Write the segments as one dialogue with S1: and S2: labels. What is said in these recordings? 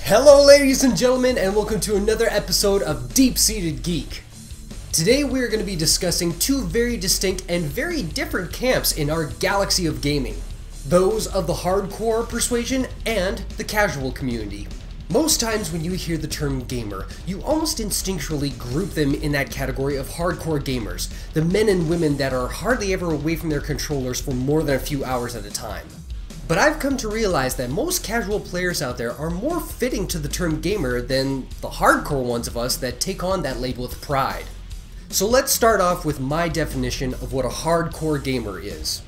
S1: Hello ladies and gentlemen, and welcome to another episode of Deep-Seeded Geek. Today we are going to be discussing two very distinct and very different camps in our galaxy of gaming. Those of the hardcore persuasion and the casual community. Most times when you hear the term gamer, you almost instinctually group them in that category of hardcore gamers, the men and women that are hardly ever away from their controllers for more than a few hours at a time. But I've come to realize that most casual players out there are more fitting to the term gamer than the hardcore ones of us that take on that label with pride. So let's start off with my definition of what a hardcore gamer is.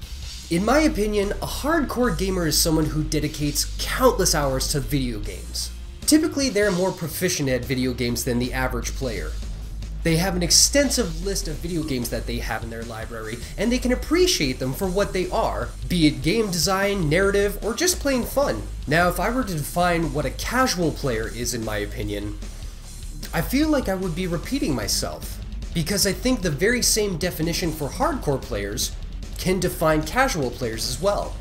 S1: In my opinion, a hardcore gamer is someone who dedicates countless hours to video games. Typically, they're more proficient at video games than the average player. They have an extensive list of video games that they have in their library, and they can appreciate them for what they are, be it game design, narrative, or just plain fun. Now, if I were to define what a casual player is in my opinion, I feel like I would be repeating myself, because I think the very same definition for hardcore players can define casual players as well.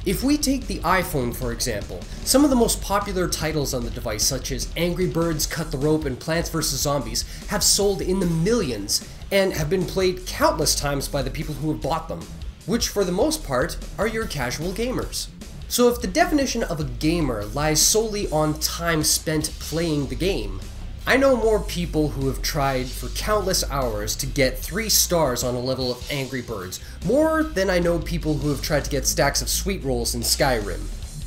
S1: If we take the iPhone for example, some of the most popular titles on the device such as Angry Birds, Cut the Rope, and Plants vs. Zombies have sold in the millions and have been played countless times by the people who have bought them, which for the most part are your casual gamers. So if the definition of a gamer lies solely on time spent playing the game, I know more people who have tried for countless hours to get 3 stars on a level of Angry Birds, more than I know people who have tried to get stacks of sweet rolls in Skyrim.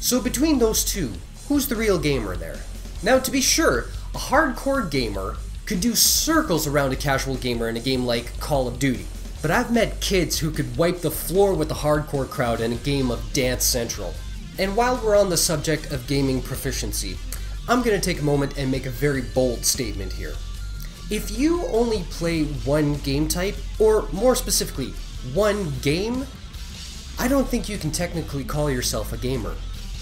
S1: So between those two, who's the real gamer there? Now to be sure, a hardcore gamer could do circles around a casual gamer in a game like Call of Duty, but I've met kids who could wipe the floor with the hardcore crowd in a game of Dance Central. And while we're on the subject of gaming proficiency, I'm going to take a moment and make a very bold statement here. If you only play one game type, or more specifically, one game, I don't think you can technically call yourself a gamer.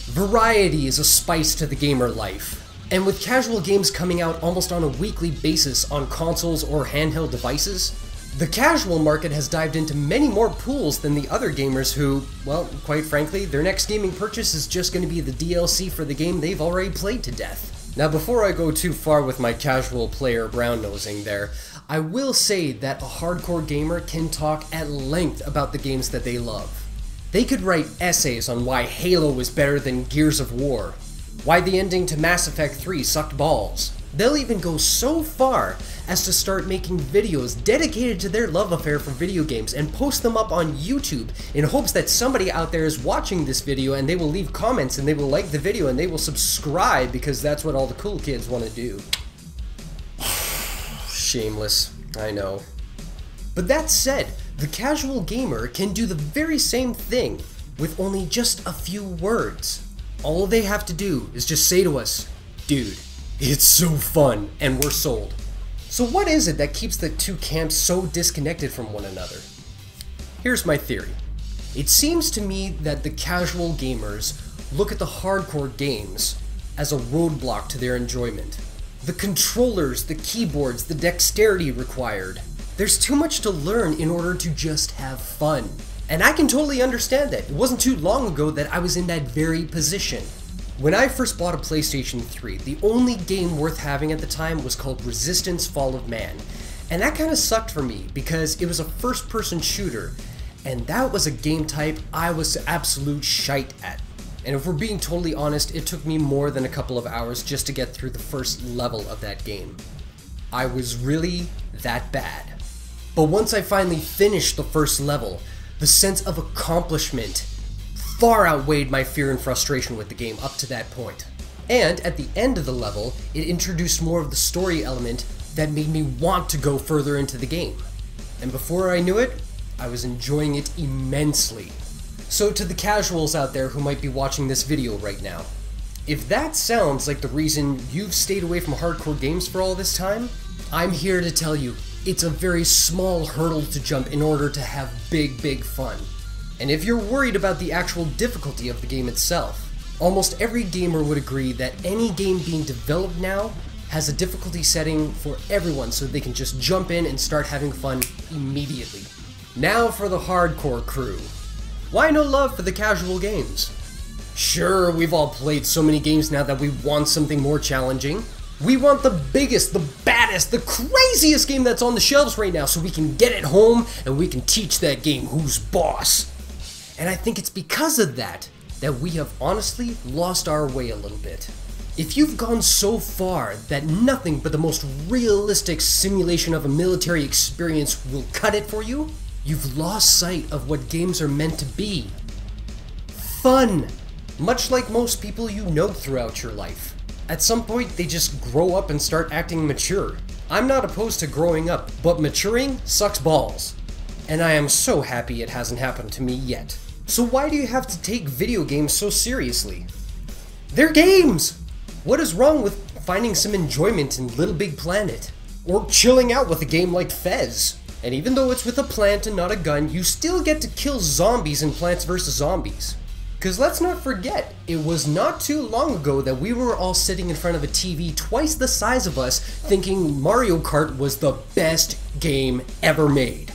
S1: Variety is a spice to the gamer life, and with casual games coming out almost on a weekly basis on consoles or handheld devices, the casual market has dived into many more pools than the other gamers who, well, quite frankly, their next gaming purchase is just going to be the DLC for the game they've already played to death. Now before I go too far with my casual player brown-nosing there, I will say that a hardcore gamer can talk at length about the games that they love. They could write essays on why Halo is better than Gears of War, why the ending to Mass Effect 3 sucked balls. They'll even go so far as to start making videos dedicated to their love affair for video games and post them up on YouTube in hopes that somebody out there is watching this video and they will leave comments and they will like the video and they will subscribe because that's what all the cool kids want to do. Shameless, I know. But that said, the casual gamer can do the very same thing with only just a few words. All they have to do is just say to us, "Dude, it's so fun," and we're sold. So what is it that keeps the two camps so disconnected from one another? Here's my theory. It seems to me that the casual gamers look at the hardcore games as a roadblock to their enjoyment. The controllers, the keyboards, the dexterity required. There's too much to learn in order to just have fun. And I can totally understand that. It wasn't too long ago that I was in that very position. When I first bought a PlayStation 3, the only game worth having at the time was called Resistance: Fall of Man. And that kind of sucked for me because it was a first-person shooter, and that was a game type I was absolute shite at. And if we're being totally honest, it took me more than a couple of hours just to get through the first level of that game. I was really that bad. But once I finally finished the first level, the sense of accomplishment far outweighed my fear and frustration with the game up to that point. And at the end of the level, it introduced more of the story element that made me want to go further into the game. And before I knew it, I was enjoying it immensely. So to the casuals out there who might be watching this video right now, if that sounds like the reason you've stayed away from hardcore games for all this time, I'm here to tell you, it's a very small hurdle to jump in order to have big fun. And if you're worried about the actual difficulty of the game itself, almost every gamer would agree that any game being developed now has a difficulty setting for everyone so they can just jump in and start having fun immediately. Now for the hardcore crew. Why no love for the casual games? Sure, we've all played so many games now that we want something more challenging. We want the biggest, the baddest, the craziest game that's on the shelves right now so we can get it home and we can teach that game who's boss. And I think it's because of that we have honestly lost our way a little bit. If you've gone so far that nothing but the most realistic simulation of a military experience will cut it for you, you've lost sight of what games are meant to be. Fun! Much like most people you know throughout your life. At some point, they just grow up and start acting mature. I'm not opposed to growing up, but maturing sucks balls. And I am so happy it hasn't happened to me yet. So why do you have to take video games so seriously? They're games! What is wrong with finding some enjoyment in Little Big Planet? Or chilling out with a game like Fez? And even though it's with a plant and not a gun, you still get to kill zombies in Plants vs. Zombies. Cause let's not forget, it was not too long ago that we were all sitting in front of a TV twice the size of us thinking Mario Kart was the best game ever made.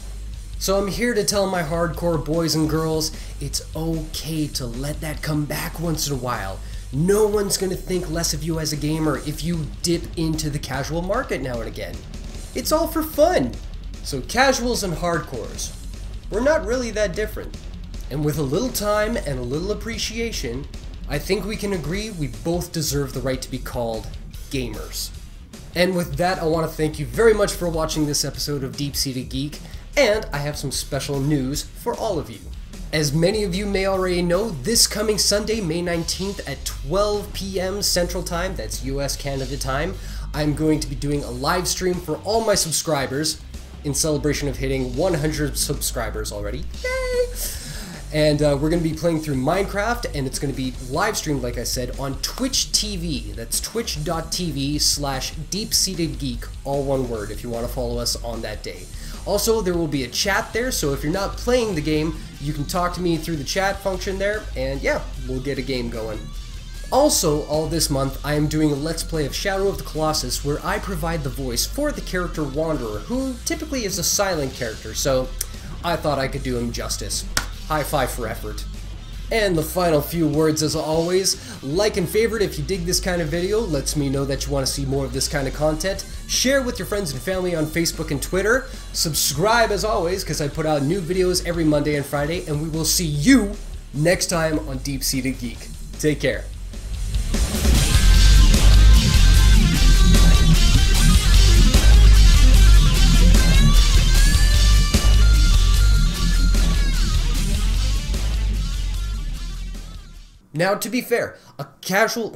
S1: So I'm here to tell my hardcore boys and girls, it's okay to let that come back once in a while. No one's gonna think less of you as a gamer if you dip into the casual market now and again. It's all for fun. So casuals and hardcores, we're not really that different. And with a little time and a little appreciation, I think we can agree we both deserve the right to be called gamers. And with that, I want to thank you very much for watching this episode of Deep Seeded Geek, and I have some special news for all of you. As many of you may already know, this coming Sunday, May 19th at 12 p.m. Central Time, that's US Canada time, I'm going to be doing a live stream for all my subscribers in celebration of hitting 100 subscribers already. Yay! And we're going to be playing through Minecraft, and it's going to be live streamed, like I said, on Twitch TV. That's twitch.tv/DeepSeededGeek, all one word, if you want to follow us on that day. Also, there will be a chat there, so if you're not playing the game, you can talk to me through the chat function there, and yeah, we'll get a game going. Also, all this month, I am doing a Let's Play of Shadow of the Colossus, where I provide the voice for the character Wanderer, who typically is a silent character, so I thought I could do him justice. High five for effort. And the final few words as always, like and favorite if you dig this kind of video, lets me know that you want to see more of this kind of content. Share with your friends and family on Facebook and Twitter. Subscribe as always, because I put out new videos every Monday and Friday, and we will see you next time on Deep Seeded Geek. Take care. Now, to be fair, a casual...